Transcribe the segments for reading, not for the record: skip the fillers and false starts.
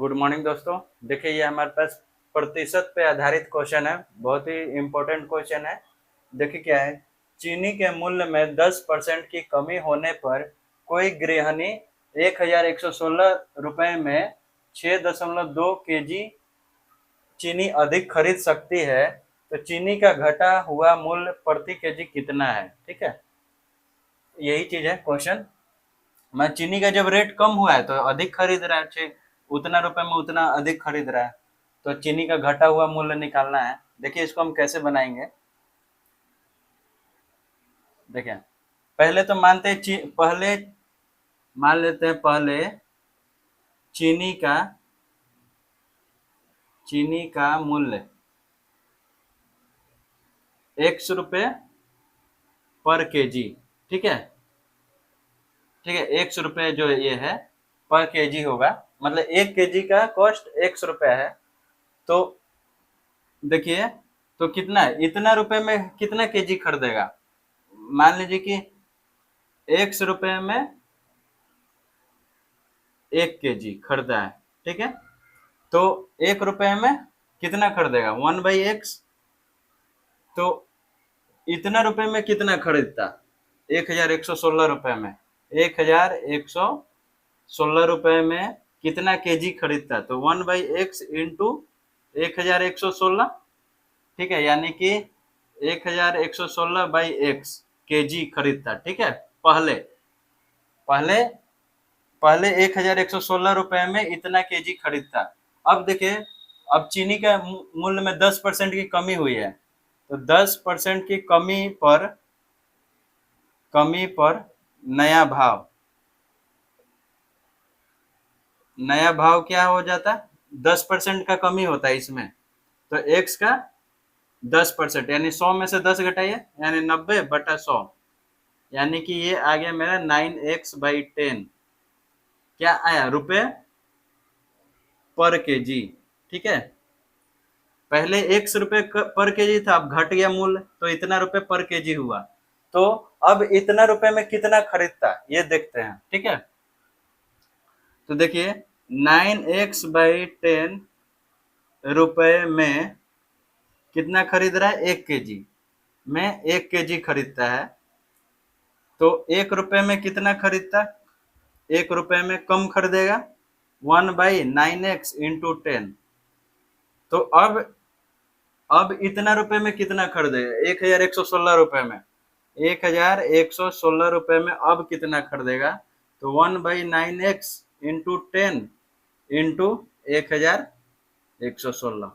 Good morning दोस्तों। देखिए ये हमारे पास प्रतिशत पे आधारित क्वेश्चन है, बहुत ही इम्पोर्टेंट क्वेश्चन है। देखिए क्या है, चीनी के मूल्य में 10% की कमी होने पर कोई गृहिणी 1116 रुपए में 6.2 केजी चीनी अधिक खरीद सकती है। तो चीनी का घटा हुआ मूल्य प्रति केजी कितना है? ठीक है, यही चीज है क्वेश्चन। मैं चीनी का जब रेट कम हुआ है तो अधिक खरीद रहा है, ठीक, उतना रुपए में उतना अधिक खरीद रहा है, तो चीनी का घटा हुआ मूल्य निकालना है। देखिए इसको हम कैसे बनाएंगे। देखिए पहले तो मानते हैं पहले मान लेते हैं, पहले चीनी का मूल्य 100 रुपये पर केजी। ठीक है, ठीक है, 100 रुपये जो ये है पर केजी होगा, मतलब 1 केजी का कॉस्ट 100 रुपया है। तो देखिए, तो कितना है, इतना रुपए में कितना केजी खरीदेगा? मान लीजिए कि 100 रुपये में 1 केजी खरीदा है। ठीक है, तो 1 रुपये में कितना खरीदेगा? 1/x। तो इतना रुपए में कितना खरीदता? 1116 रुपये में 1116 रुपये में कितना केजी खरीदता? तो 1/x इंटू 1116। ठीक है, यानी कि 1116/x केजी खरीदता। ठीक है, पहले पहले पहले 1116 रुपये में इतना केजी खरीदता। अब देखिए, अब चीनी का मूल्य में 10% की कमी हुई है, तो 10% की कमी पर नया भाव क्या हो जाता? 10% का कमी होता है इसमें, तो x का 10%, यानी 100 में से 10 घटाइए, यानी 90/100, यानी कि ये आ गया मेरा 9x/10। क्या आया? रुपए पर केजी। ठीक है, पहले 100 रुपये पर केजी था, अब घट गया मूल्य, तो इतना रुपए पर केजी हुआ। तो अब इतना रुपए में कितना खरीदता, ये देखते हैं। ठीक है, तो देखिए 9x/10 रुपए में कितना खरीद रहा है? 1 केजी में 1 केजी खरीदता है। तो 1 रुपए में कितना खरीदता? 1 रुपए में कम खरीदेगा, 1/9x इंटू 10। तो अब इतना रुपए में कितना खरीदेगा? 1116 रुपये में 1116 रुपये में अब कितना खरीदेगा? तो 1/9x इंटू 10 इंटू 1116।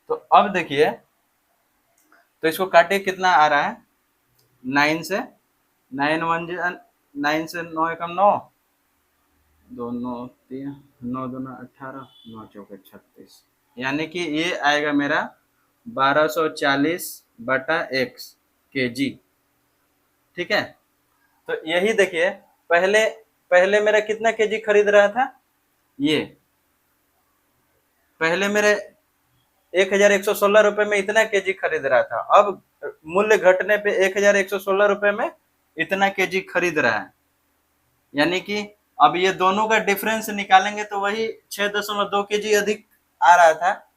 तो अब देखिए, तो इसको काटे, कितना आ रहा है? 9 से 9 से 9 एकम 9, 2 9 3 9 2 18 9 चौके 36, यानी कि ये आएगा मेरा 1240/x केजी। ठीक है, तो यही देखिए, पहले पहले मेरा कितना केजी खरीद रहा था? ये पहले मेरे 1116 रुपये में इतना केजी खरीद रहा था, अब मूल्य घटने पे 1116 रुपये में इतना केजी खरीद रहा है। यानी कि अब ये दोनों का डिफरेंस निकालेंगे तो वही 6.2 केजी अधिक आ रहा था,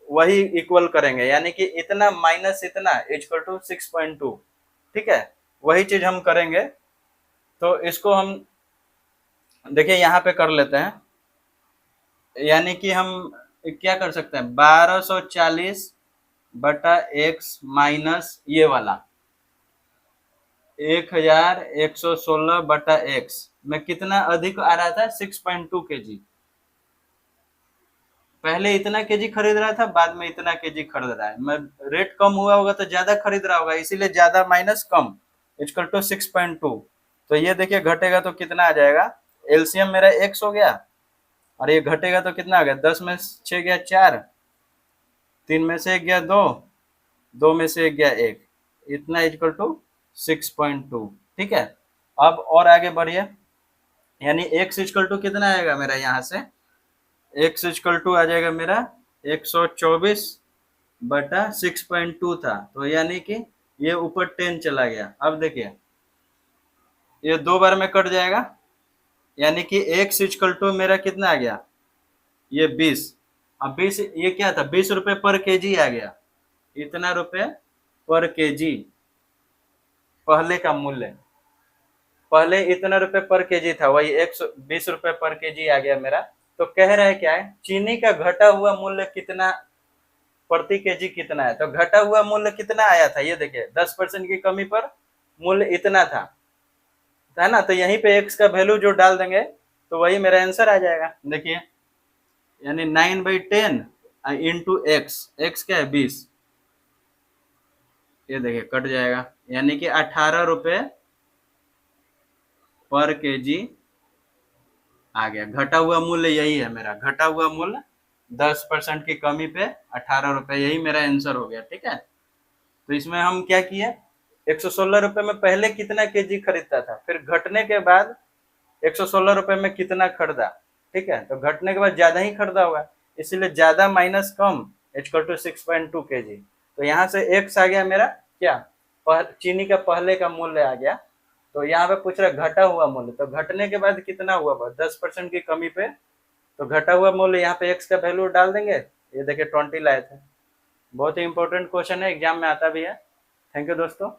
वही इक्वल करेंगे, यानी कि इतना माइनस इतना इक्वल टू 6.2। ठीक है, वही चीज हम करेंगे। तो इसको हम देखिए यहाँ पे कर लेते हैं, यानी कि हम क्या कर सकते हैं, 1240/x माइनस ये वाला 1116/x में कितना अधिक आ रहा था? 6.2 केजी। पहले इतना केजी खरीद रहा था, बाद में इतना केजी खरीद रहा है। मैं रेट कम हुआ होगा तो ज्यादा खरीद रहा होगा, इसीलिए ज्यादा माइनस कम इक्वल टू 6.2। तो ये देखिए घटेगा तो कितना आ जाएगा? एलसीएम मेरा x हो गया, और ये घटेगा तो कितना आ गया? 10 में 6 गया 4, 3 में से 1 गया 2, 2 में से 1 गया 1, इतना इक्वल टू 6.2। ठीक है, अब और आगे बढ़िए, यानी x इक्वल टू कितना आएगा मेरा? यहाँ से x इक्वल टू आ जाएगा मेरा 124/6.2 था, तो यानी कि ये ऊपर 10 चला गया। अब देखिए ये 2 बार में कट जाएगा, यानी कि x इक्वल टू मेरा कितना आ गया? ये 20। अब 20 ये क्या था, 20 रुपए पर केजी आ गया, इतना रुपए पर केजी पहले का मूल्य। पहले इतना रुपए पर केजी था, वही 120 रुपए पर केजी आ गया मेरा। तो कह रहा है क्या है, चीनी का घटा हुआ मूल्य कितना प्रति केजी कितना है। तो घटा हुआ मूल्य कितना आया था, ये देखिए 10% की कमी पर मूल्य इतना था, है ना। तो यहीं पे एक्स का वैल्यू जो डाल देंगे तो वही मेरा आंसर आ जाएगा। देखिए यानी 9/10 इंटू एक्स, एक्स क्या है 20, ये देखिए कट जाएगा, यानी कि 18 रुपए पर केजी आ गया। घटा हुआ मूल्य यही है मेरा, घटा हुआ मूल्य 10% की कमी पे 18 रुपए, यही मेरा आंसर हो गया। ठीक है, तो इसमें हम क्या किए, 116 रुपए में पहले कितना केजी खरीदता था, फिर घटने के बाद 116 रुपए में कितना खरीदा। ठीक है, तो घटने के बाद ज्यादा ही खरीदा होगा, इसीलिए ज्यादा माइनस कम इक्वल टू 6.2 केजी। तो यहाँ से एक्स आ गया मेरा क्या, चीनी का पहले का मूल्य आ गया। तो यहाँ पे पूछ रहा है घटा हुआ मूल्य, तो घटने के बाद कितना हुआ, 10% की कमी पे, तो घटा हुआ मूल्य यहाँ पे एक्स का वैल्यू डाल देंगे। ये देखिए 20 लाए थे। बहुत ही इंपॉर्टेंट क्वेश्चन है, एग्जाम में आता भी है। थैंक यू दोस्तों।